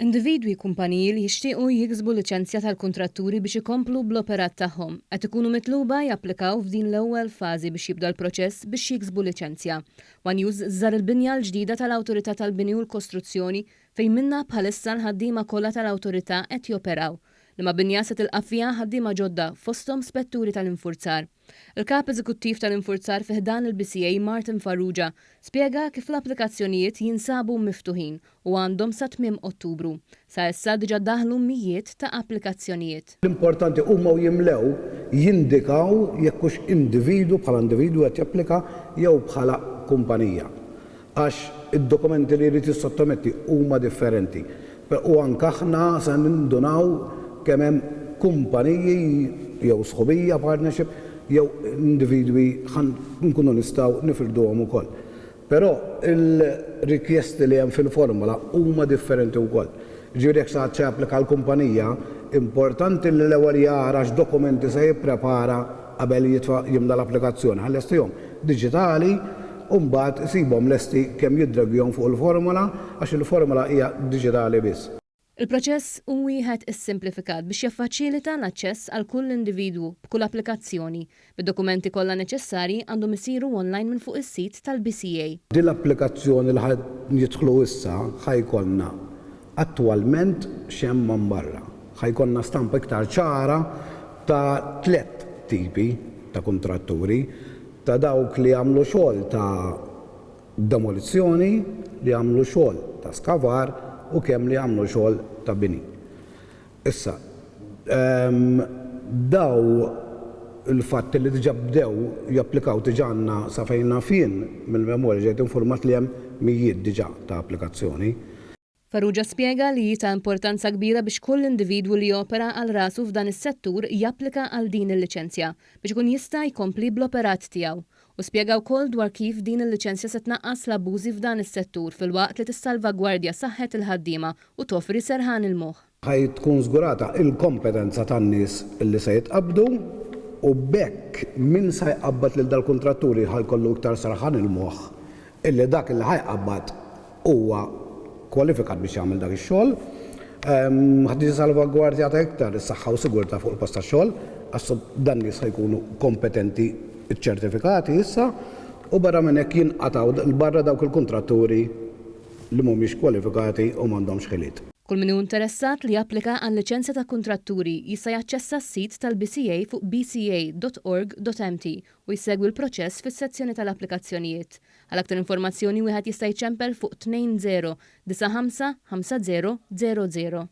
Individwi kumpaniji li jixtiequ jiksbu liċenzja tal-kuntratturi biex ikomplu bl-operat tagħhom qed ikunu mitluba japplikaw f'din l-ewwel fażi biex jibda l-proċess biex jiksbu liċenzja. One News żar il-binja l-ġdida tal-Awtorità tal-Bini u l-Kostruzzjoni fejn minnha bħalissa l-ħaddiema kollha tal-awtorità qed joperaw. Li ma binja se tilqa' fiha ħaddiema ġodda fosthom spetturi tal-infurzar. Il-kap eżekuttiv tal-infurzar fih dan il-BCA Martin Farrugia spjega kif l-applikazzjonijiet jinsabu miftuħin u għandhom sa tmiem Ottubru. Sa issa diġà daħlu mijiet ta' applikazzjonijiet. L-importanti huma jimlew jindikaw jekk hux individu bħala individu qed japplika jew bħala kumpanija. Għax id-dokumenti li jrid jissottometti huma differenti. U anke aħna se nindunaw kemm hemm kumpaniji jew sħubija partnership jew individwi nkunu nistgħu nifirduhom ukoll. Però il-rikjesti li hemm fil-formola huma differenti wkoll. Ġifieri jekk se japplika l-kumpanija, importanti li l-ewwel jara x'dokumenti se jipprepara qabel jimla l-applikazzjoni ħallestihom diġitali u mbagħad isibhom lesti kemm jiddragjhom fuq il-formola għax il-formola hija diġitali biss. Il-proċess hu wieħed issimplifikat biex jaffaċilita l-aċċess għal kull individwu b'kull applikazzjoni. Bid-dokumenti kollha neċessarji għandhom isiru online minn fuq is-sit tal-BCA. Din l-applikazzjoni li jidħlu issa ħajkollna attwalment xemm man barra. Ħajkollna stampa iktar ċara ta' 3 tipi ta' kontratturi, ta' dawk li jagħmlu xogħol ta' demolizzjoni, li jagħmlu xogħol ta' skavar u kemm li jagħmlu xogħol ta' bini. Issa, daw il-fatt li diġà bdew japplikaw diġà għandna sa fejn nafin mill-memorja ġejt informat li hemm mijiet diġà ta' applikazzjoni. Farrugia spjega li ta' importanza kbira biex kull individwu li jopera għal rasu f'dan is-settur japplika għal din il-liċenzja biex ikun jista' jkompli bl-operat tiegħu. U spjega wkoll dwar kif din il-liċenzja se tnaqqas l-abużi f'dan is-settur filwaqt li tissalvagwardja saħħet il-ħaddiema u toffri serħan il-moħħ. Ħaj tkun żgurata il-kompetenza tan-nies illi se jitqabdu u bekk min se jqabbad lil dal-kontratturi ħajkollu iktar serħan il-moħħ illi dak li ħajqabbad huwa kwalifikat biex jagħmel dak ix-xogħol. Ħaddiġ salvagwardja ta' iktar is-saħħa u sigurtà fuq il-post tax-xogħol għax dan nies ħajkunu kompetenti iċ-ċertifikati issa u barra minn hekk jinqataw barra dawk il-kontratturi li mhumiex kwalifikati u m'għandhomx ħiliet. Kull min hu interessat li japplika għal liċenzja ta' kontratturi jista' jaċċessa s-sit tal-BCA fuq bca.org.mt u jsegwi l-proċess fis-sezzjoni tal-applikazzjonijiet. Għal aktar informazzjoni wieħed jista' jċempel fuq 20 95 50 00.